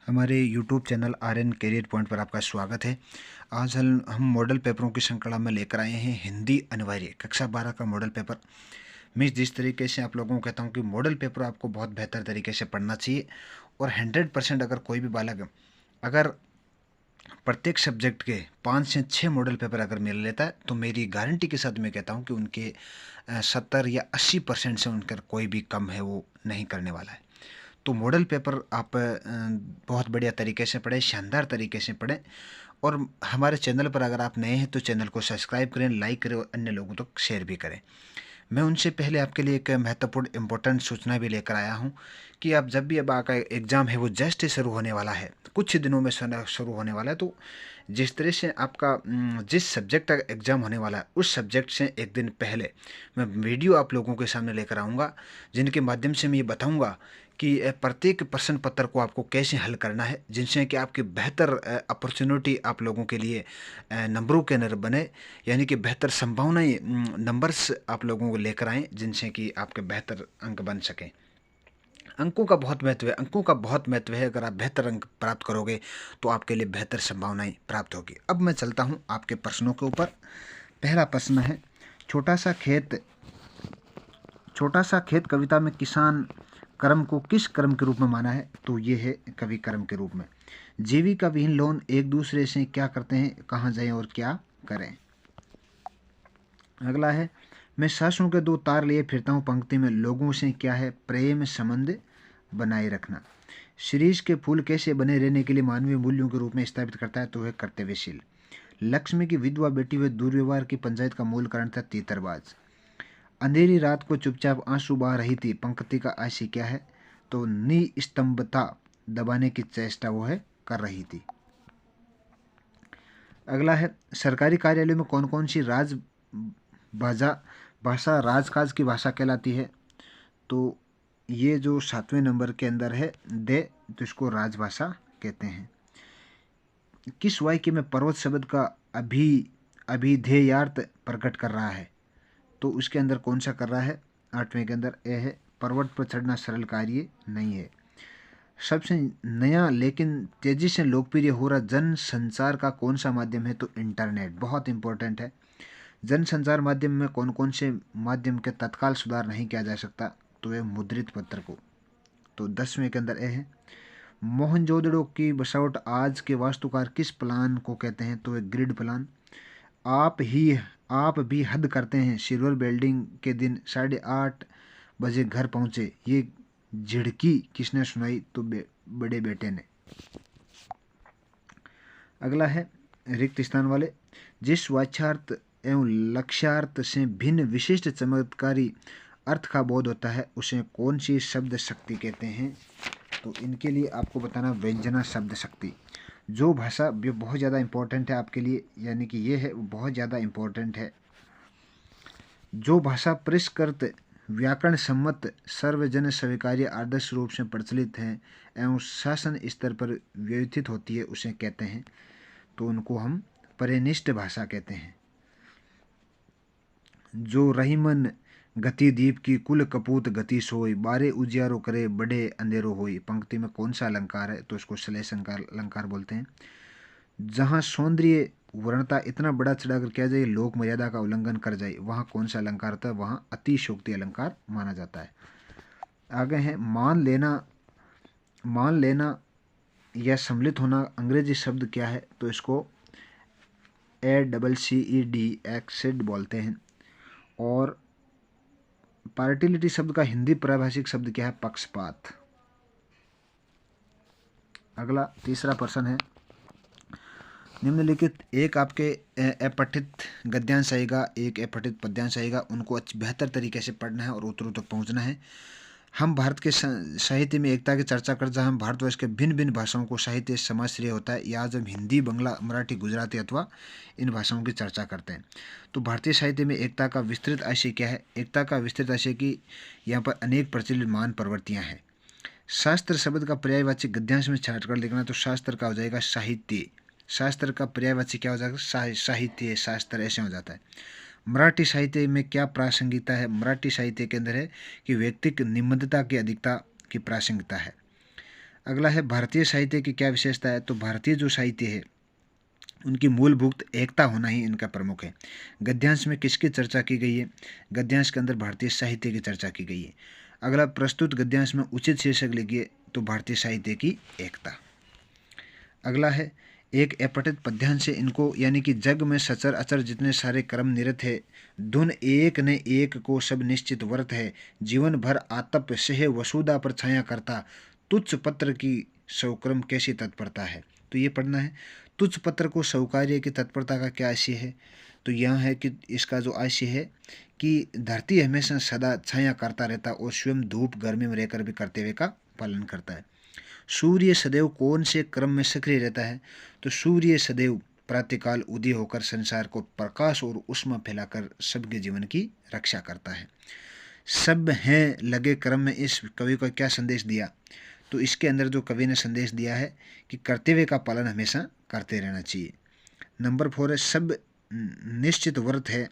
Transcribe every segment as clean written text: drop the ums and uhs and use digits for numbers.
हमारे YouTube channel Aryan career point पर आपका स्वागत है। आज हम मॉडल पेपरों की श्रृंखला में लेकर आए हैं हिंदी अनिवार्य कक्षा 12 का मॉडल पेपर। मैं जिस तरीके से आप लोगों को कहता हूं कि मॉडल पेपर आपको बहुत बेहतर तरीके से पढ़ना चाहिए और 100% अगर कोई भी बालक अगर प्रत्येक सब्जेक्ट के 5 से 6 मॉडल पेपर अगर मिल लेता है तो मेरी गारंटी के साथ मैं कहता हूं कि उनके 70 या 80% से उनका कोई भी कम है वो नहीं करने वाला है। तो मॉडल पेपर आप बहुत बढ़िया तरीके से पढ़ें, शानदार तरीके से पढ़ें। और हमारे चैनल पर अगर आप नए हैं तो चैनल को सब्सक्राइब करें, लाइक करें और अन्य लोगों तक शेयर भी करें। मैं उनसे पहले आपके लिए एक महत्वपूर्ण इम्पोर्टेंट सूचना भी लेकर आया हूं कि आप जब भी अब आपका एग्ज़ाम है वो जस्ट ही शुरू होने वाला है, कुछ ही दिनों में शुरू होने वाला है। तो जिस तरह से आपका जिस सब्जेक्ट का एग्ज़ाम होने वाला है उस सब्जेक्ट से एक दिन पहले मैं वीडियो आप लोगों के सामने लेकर आऊँगा, जिनके माध्यम से मैं ये बताऊँगा कि प्रत्येक प्रश्न पत्र को आपको कैसे हल करना है, जिनसे कि आपकी बेहतर अपॉर्चुनिटी आप लोगों के लिए नंबरों के अंदर बने, यानी कि बेहतर संभावनाएं नंबर्स आप लोगों को लेकर आएँ जिनसे कि आपके बेहतर अंक बन सकें। अंकों का बहुत महत्व है, अंकों का बहुत महत्व है। अगर आप बेहतर अंक प्राप्त करोगे तो आपके लिए बेहतर संभावनाएं प्राप्त होगी। अब मैं चलता हूं आपके प्रश्नों के ऊपर। पहला प्रश्न है, छोटा सा खेत कविता में किसान कर्म को किस कर्म के रूप में माना है? तो ये है कवि कर्म के रूप में। जीविका विहीन लोग एक दूसरे से क्या करते हैं, कहाँ जाएं और क्या करें? अगला है, मैं सांसों के दो तार लिए फिरता हूँ पंक्ति में लोगों से क्या है, प्रेम संबंध बनाए रखना। शिरीष के फूल कैसे बने रहने के लिए मानवीय मूल्यों के रूप में स्थापित करता है? तो है कर्तव्यशील। लक्ष्मी की विधवा बेटी हुए दुर्व्यवहार की पंचायत का मूल कारण था तीतरबाज। अंधेरी रात को चुपचाप आंसू बहा रही थी पंक्ति का आशय क्या है? तो निस्तंभता दबाने की चेष्टा वो है कर रही थी। अगला है, सरकारी कार्यालयों में कौन कौन सी भाषा राजकाज की भाषा कहलाती है? तो ये जो 7वें नंबर के अंदर है दे, तो इसको राजभाषा कहते हैं। किस वाक्य में पर्वत शब्द का अभिधेयार्थ प्रकट कर रहा है? तो उसके अंदर कौन सा कर रहा है? 8वें के अंदर ए है, पर्वत पर चढ़ना सरल कार्य नहीं है। सबसे नया लेकिन तेजी से लोकप्रिय हो रहा जन संचार का कौन सा माध्यम है? तो इंटरनेट। बहुत इंपॉर्टेंट है। जन संचार माध्यम में कौन कौन से माध्यम के तत्काल सुधार नहीं किया जा सकता? तो यह मुद्रित पत्र को। तो 10वें के अंदर ए है, मोहनजोदड़ो की बसावट आज के वास्तुकार किस प्लान को कहते हैं? तो एक ग्रिड प्लान। आप भी हद करते हैं, सिल्वर बिल्डिंग के दिन 8:30 बजे घर पहुंचे, ये झिड़की किसने सुनाई? तो बड़े बेटे ने। अगला है रिक्त स्थान वाले, जिस वाच्यार्थ एवं लक्ष्यार्थ से भिन्न विशिष्ट चमत्कारी अर्थ का बोध होता है उसे कौन सी शब्द शक्ति कहते हैं? तो इनके लिए आपको बताना व्यंजना शब्द शक्ति। जो भाषा बहुत ज़्यादा इंपॉर्टेंट है आपके लिए, यानी कि ये है बहुत ज़्यादा इंपॉर्टेंट है। जो भाषा परिष्कृत व्याकरण सम्मत सर्वजन स्वीकार्य आदर्श रूप से प्रचलित है एवं शासन स्तर पर व्यवस्थित होती है उसे कहते हैं, तो उनको हम परिनिष्ठ भाषा कहते हैं। जो रहीमन गति दीप की कुल कपूत गति सोई, बारे उजियारो करे बड़े अंधेरो होई, पंक्ति में कौन सा अलंकार है? तो इसको श्लेष अलंकार बोलते हैं। जहाँ सौंदर्य वर्णता इतना बड़ा चढ़ाकर किया जाए लोक मर्यादा का उल्लंघन कर जाए, वहाँ कौन सा अलंकार होता है? वहाँ अतिशोक्ति अलंकार माना जाता है। आगे है, मान लेना या सम्मिलित होना अंग्रेजी शब्द क्या है? तो इसको ACCED एक्सेड बोलते हैं। और पार्टिलिटी शब्द का हिंदी पारिभाषिक शब्द क्या है? पक्षपात। अगला तीसरा प्रश्न है, निम्नलिखित एक आपके अपठित गद्यांश आएगा, एक अपठित पद्यांश आएगा, उनको बेहतर तरीके से पढ़ना है और उत्तरों तक पहुंचना है। हम भारत के साहित्य में एकता की चर्चा कर, जहाँ हम भारतवर्ष के भिन्न भिन्न भाषाओं को साहित्य समाश्रय होता है, या जब हिंदी, बंगला, मराठी, गुजराती अथवा इन भाषाओं की चर्चा करते हैं। तो भारतीय साहित्य में एकता का विस्तृत आशय क्या है? एकता का विस्तृत आशय की यहाँ पर अनेक प्रचलित महान प्रवृत्तियाँ हैं। शास्त्र शब्द का पर्यायवाची गद्यांश में छाट कर लिखना, तो शास्त्र का हो जाएगा साहित्य। शास्त्र का पर्यायवाची क्या हो जाएगा? साहित्य, शास्त्र ऐसे हो जाता है। मराठी साहित्य में क्या प्रासंगिकता है? मराठी साहित्य के अंदर है कि व्यक्तिक निबद्धता की अधिकता की प्रासंगिकता है। अगला है भारतीय साहित्य की क्या विशेषता है। तो भारतीय जो साहित्य है उनकी मूलभूत एकता होना ही इनका प्रमुख है। गद्यांश में किसकी चर्चा की गई है। गद्यांश के अंदर भारतीय साहित्य की चर्चा की गई है। अगला प्रस्तुत गद्यांश में उचित शीर्षक लिखिए। तो भारतीय साहित्य की एकता। अगला है एक अपठित पद्यांश है इनको, यानी कि जग में सचर अचर जितने सारे कर्म निरत है, धुन एक ने एक को सब निश्चित व्रत है, जीवन भर आतप सह वसुधा पर छाया करता, तुच्छ पत्र की सौक्रम कैसी तत्परता है। तो ये पढ़ना है। तुच्छ पत्र को सौकार्य की तत्परता का क्या आशय है। तो यह है कि इसका जो आशय है कि धरती हमेशा सदा छाया करता रहता और स्वयं धूप गर्मी में रहकर भी कर्तव्य का पालन करता है। सूर्य सदैव कौन से क्रम में सक्रिय रहता है। तो सूर्य सदैव प्रातःकाल उदय होकर संसार को प्रकाश और उष्मा फैलाकर सबके जीवन की रक्षा करता है। सब हैं लगे क्रम में इस कवि को क्या संदेश दिया। तो इसके अंदर जो कवि ने संदेश दिया है कि कर्तव्य का पालन हमेशा करते रहना चाहिए। नंबर 4 है सब निश्चित व्रत है।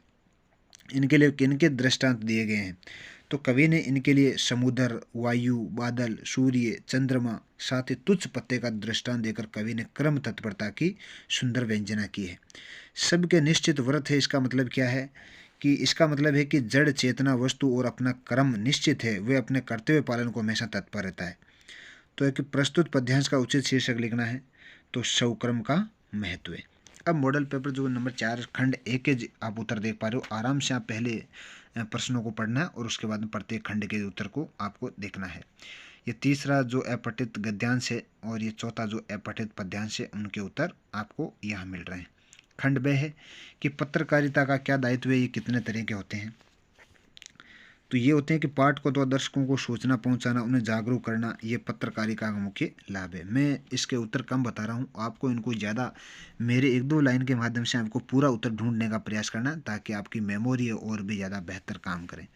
इनके लिए किनके दृष्टांत दिए गए हैं। तो कवि ने इनके लिए समुद्र, वायु, बादल, सूर्य, चंद्रमा साथ ही तुच्छ पत्ते का दृष्टांत देकर कवि ने क्रम तत्परता की सुंदर व्यंजना की है। सबके निश्चित व्रत है, इसका मतलब क्या है कि इसका मतलब है कि जड़ चेतना वस्तु और अपना क्रम निश्चित है, वे अपने कर्तव्य पालन को हमेशा तत्पर रहता है। तो एक प्रस्तुत पद्यांश का उचित शीर्षक लिखना है। तो सौक्रम का महत्व है। अब मॉडल पेपर जो नंबर 4 खंड 1 के आप उत्तर देख पा रहे हो। आराम से आप पहले प्रश्नों को पढ़ना है और उसके बाद में प्रत्येक खंड के उत्तर को आपको देखना है। ये तीसरा जो अपठित गद्यांश है और ये चौथा जो अपठित पद्यांश है उनके उत्तर आपको यहाँ मिल रहे हैं। खंड ब है कि पत्रकारिता का क्या दायित्व है, ये कितने तरह के होते हैं। तो ये होते हैं कि पाठकों द्वारा दर्शकों को सूचना पहुंचाना, उन्हें जागरूक करना, ये पत्रकारिता का मुख्य लाभ है। मैं इसके उत्तर कम बता रहा हूँ, आपको इनको ज़्यादा मेरे 1-2 लाइन के माध्यम से आपको पूरा उत्तर ढूंढने का प्रयास करना ताकि आपकी मेमोरी और भी ज़्यादा बेहतर काम करें।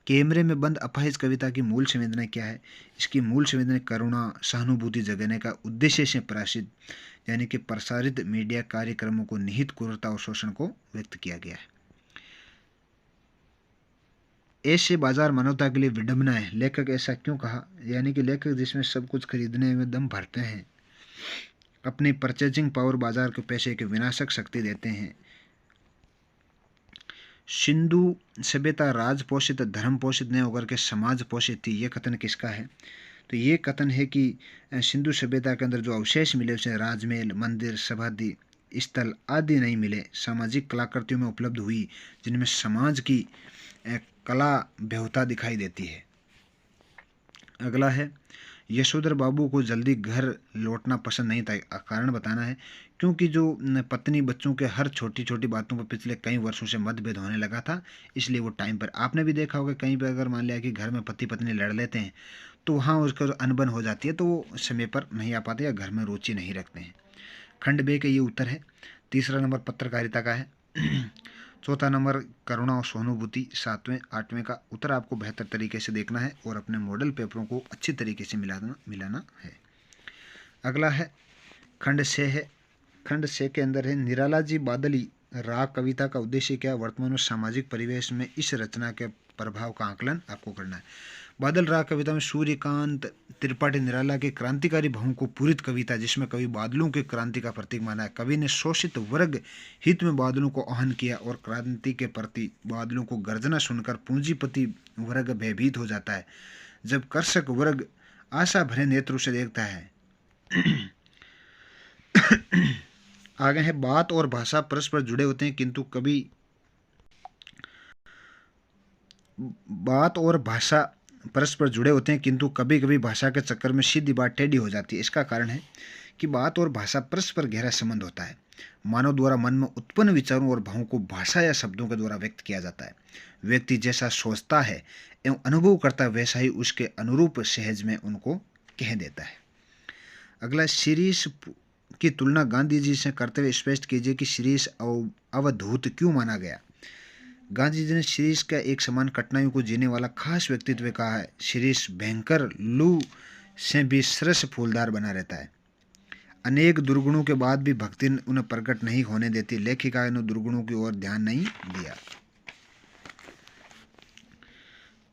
कैमरे में बंद अपाहिज कविता की मूल संवेदना क्या है। इसकी मूल संवेदना करुणा सहानुभूति जगाने का उद्देश्य से प्रसारित मीडिया कार्यक्रमों को निहित क्रूरता और शोषण को व्यक्त किया गया है। ऐसे बाजार मानवता के लिए विडंबना है, लेखक ऐसा क्यों कहा। यानी कि लेखक जिसमें सब कुछ खरीदने में दम भरते हैं, अपनी परचेजिंग पावर बाजार के पैसे की विनाशक शक्ति देते हैं। सिंधु सभ्यता राज पोषित धर्म पोषित नहीं होकर के समाज पोषित थी, ये कथन किसका है। तो ये कथन है कि सिंधु सभ्यता के अंदर जो अवशेष मिले उसे राजमहल, मंदिर, समाधि स्थल आदि नहीं मिले, सामाजिक कलाकृतियों में उपलब्ध हुई जिनमें समाज की कला बेहुता दिखाई देती है। अगला है यशोधर बाबू को जल्दी घर लौटना पसंद नहीं था, कारण बताना है। क्योंकि जो पत्नी बच्चों के हर छोटी छोटी बातों पर पिछले कई वर्षों से मतभेद होने लगा था, इसलिए वो टाइम पर, आपने भी देखा होगा कहीं पर अगर मान लिया कि घर में पति पत्नी लड़ लेते हैं तो वहाँ उसका अनबन हो जाती है, तो वो समय पर नहीं आ पाते या घर में रुचि नहीं रखते हैं। खंड बे के ये उत्तर है। तीसरा नंबर पत्रकारिता का है। चौथा नंबर करुणा और सहानुभूति। 7वें 8वें का उत्तर आपको बेहतर तरीके से देखना है और अपने मॉडल पेपरों को अच्छी तरीके से मिलाना है। अगला है खंड से है। खंड से के अंदर है निराला जी बादली राग कविता का उद्देश्य क्या है। वर्तमान में सामाजिक परिवेश में इस रचना के प्रभाव का आकलन आपको करना है। बादल राग कविता में सूर्यकांत त्रिपाठी निराला के क्रांतिकारी भावों को पूरित कविता, जिसमें कवि बादलों के क्रांति का प्रतीक माना है। कवि ने शोषित वर्ग हित में बादलों को आह्वान किया और क्रांति के प्रति बादलों को गर्जना सुनकर पूंजीपति वर्ग भयभीत हो जाता है, जब कृषक वर्ग आशा भरे नेत्रों से देखता है। आगे है बात और भाषा परस्पर जुड़े होते हैं किंतु कभी कभी कभी भाषा के चक्कर में सीधी बात टेढ़ी हो जाती है। इसका कारण है कि बात और भाषा परस्पर गहरा संबंध होता है। मानव द्वारा मन में उत्पन्न विचारों और भावों को भाषा या शब्दों के द्वारा व्यक्त किया जाता है। व्यक्ति जैसा सोचता है एवं अनुभव करता है वैसा ही उसके अनुरूप सहज में उनको कह देता है। अगला शीरीष की तुलना गांधी जी से करते हुए स्पष्ट कीजिए कि शीरीष अवधूत क्यों माना गया। गांधी जी ने शीरीष का एक समान कठिनाइयों को जीने वाला खास व्यक्तित्व कहा है। शीरीष भयंकर लू से भी सरस फूलदार बना रहता है। अनेक दुर्गुणों के बाद भी भक्ति उन्हें प्रकट नहीं होने देती। लेखिका ने दुर्गुणों की ओर ध्यान नहीं दिया।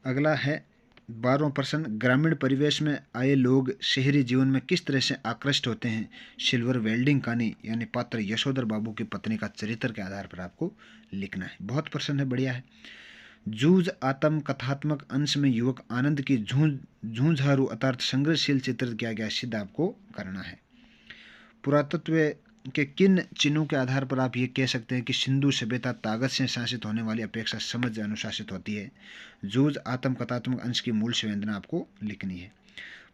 अगला है 12वां प्रश्न, ग्रामीण परिवेश में आए लोग शहरी जीवन में किस तरह से आकृष्ट होते हैं। सिल्वर वेल्डिंग कहानी यानी पात्र यशोधर बाबू की पत्नी का चरित्र के आधार पर आपको लिखना है। बहुत प्रश्न है, बढ़िया है। जूझ आत्म कथात्मक अंश में युवक आनंद की झूझारू अर्थात संघर्षशील चित्रित किया गया सिद्ध आपको करना है। पुरातत्व के किन चिन्हों के आधार पर आप ये कह सकते हैं कि सिंधु सभ्यता ताकत से शासित होने वाली अपेक्षा समझ अनुशासित होती है। जूझ आत्म कथात्मक अंश की मूल संवेदना आपको लिखनी है।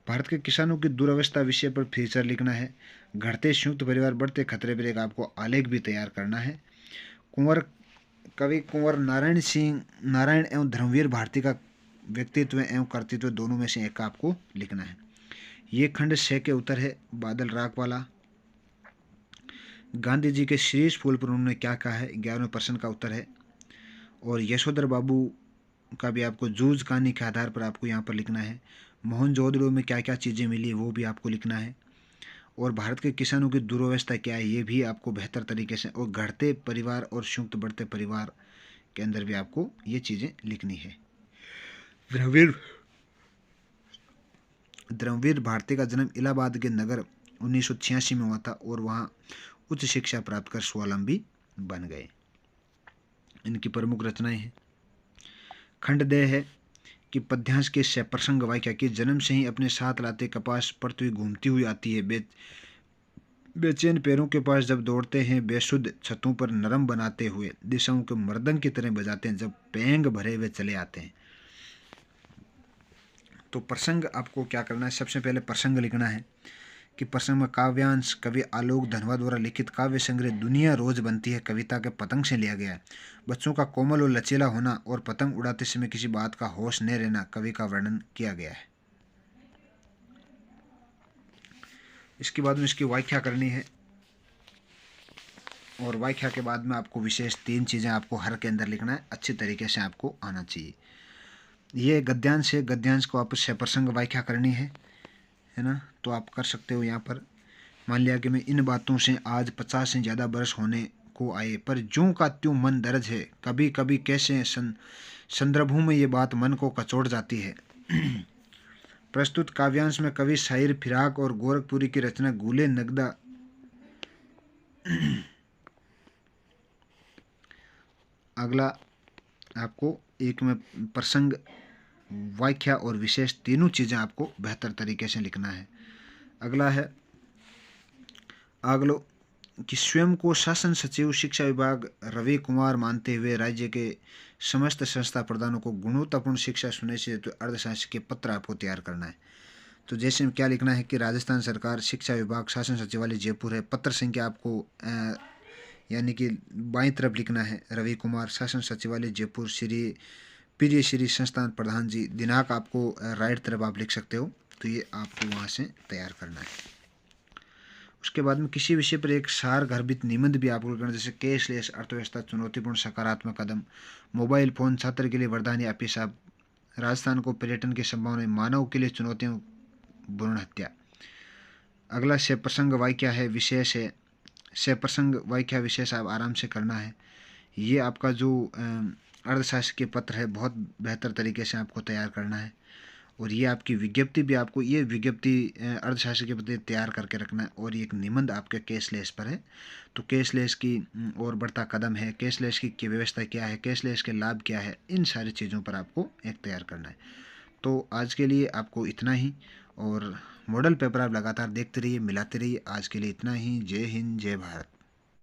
भारत के किसानों की दुर्अवस्था विषय पर फीचर लिखना है। घटते संयुक्त परिवार बढ़ते खतरे पर एक आपको आलेख भी तैयार करना है। कवि कुंवर नारायण एवं धर्मवीर भारती का व्यक्तित्व एवं कर्तृत्व दोनों में से एक का आपको लिखना है। ये खंड 6 के उत्तर है। बादल राख वाला। गांधी जी के शीर्ष फूल पर उन्होंने क्या कहा है, 11वें प्रश्न का उत्तर है। और यशोधर बाबू का भी आपको जूझ कहानी के आधार पर आपको यहाँ पर लिखना है। मोहनजोदड़ो में क्या क्या चीज़ें मिली वो भी आपको लिखना है। और भारत के किसानों की दुर्व्यवस्था क्या है ये भी आपको बेहतर तरीके से, और घटते परिवार और संयुक्त बढ़ते परिवार के अंदर भी आपको ये चीज़ें लिखनी है। धर्मवीर भारती का जन्म इलाहाबाद के नगर 1986 में हुआ था और वहाँ उच्च शिक्षा प्राप्त कर स्वावलंबी बन गए। इनकी प्रमुख रचनाएं हैं। खंड दे है कि पद्यांश के प्रसंग वाक्य की जन्म से ही अपने साथ लाते कपास पड़ती हुई घूमती हुई आती है। बेचैन पैरों के पास जब दौड़ते हैं, बेसुध छतों पर नरम बनाते हुए दिशाओं के मर्दंग की तरह बजाते हैं, जब पेंग भरे हुए चले आते हैं। तो प्रसंग आपको क्या करना है, सबसे पहले प्रसंग लिखना है कि प्रसंग में काव्यांश कवि आलोक धनवा द्वारा लिखित काव्य संग्रह दुनिया रोज बनती है कविता के पतंग से लिया गया है। बच्चों का कोमल और लचीला होना और पतंग उड़ाते समय किसी बात का होश न रहना कवि का वर्णन किया गया है। इसके बाद में इसकी व्याख्या करनी है और व्याख्या के बाद में आपको विशेष 3 चीज़ें आपको हर के अंदर लिखना है, अच्छी तरीके से आपको आना चाहिए। ये गद्यांश है, गद्यांश को आप प्रसंग व्याख्या करनी है ना, तो आप कर सकते हो। यहाँ पर मान लिया कि मैं इन बातों से आज 50 से ज़्यादा वर्ष होने को आए, पर ज्यों का त्यों मन दर्ज है, कभी कभी कैसे संदर्भों में ये बात मन को कचोड़ जाती है। प्रस्तुत काव्यांश में कवि शायर फिराक और गोरखपुरी की रचना गुले नगदा अगला आपको एक में प्रसंग व्याख्या और विशेष तीनों चीज़ें आपको बेहतर तरीके से लिखना है। अगला है अगलो कि स्वयं को शासन सचिव शिक्षा विभाग रवि कुमार मानते हुए राज्य के समस्त संस्था प्रधानों को गुणवत्तापूर्ण शिक्षा सुनिश्चित हेतु अर्थशास्त्र के पत्र आपको तैयार करना है। तो जैसे क्या लिखना है कि राजस्थान सरकार शिक्षा विभाग शासन सचिवालय जयपुर है, पत्र संख्या आपको यानी कि बाईं तरफ लिखना है, रवि कुमार शासन सचिवालय जयपुर श्री संस्थान प्रधान जी, दिनांक आपको राइट तरफ आप लिख सकते हो। तो ये आपको वहाँ से तैयार करना है। उसके बाद में किसी विषय पर एक सार गर्भित निबंध भी आपको करना, जैसे कैशलेस अर्थव्यवस्था चुनौतीपूर्ण सकारात्मक कदम, मोबाइल फोन छात्र के लिए वरदान या अभिशाप, राजस्थान को पर्यटन की संभावना, मानव के लिए चुनौतियों भ्रूण हत्या। अगला से प्रसंग वाक्य है, विशेष है, से प्रसंग वाक्य विशेष आप आराम से करना है। ये आपका जो अर्थशास्त्र के पत्र है बहुत बेहतर तरीके से आपको तैयार करना है। और ये आपकी विज्ञप्ति भी आपको ये विज्ञप्ति अर्थशास्त्र के प्रति तैयार करके रखना है। और एक निबंध आपके कैशलेस पर है, तो कैशलेस की और बढ़ता कदम है, कैशलेस की व्यवस्था क्या है, कैशलेस के लाभ क्या है, इन सारी चीज़ों पर आपको एक तैयार करना है। तो आज के लिए आपको इतना ही, और मॉडल पेपर आप लगातार देखते रहिए, मिलाते रहिए। आज के लिए इतना ही। जय हिंद, जय भारत।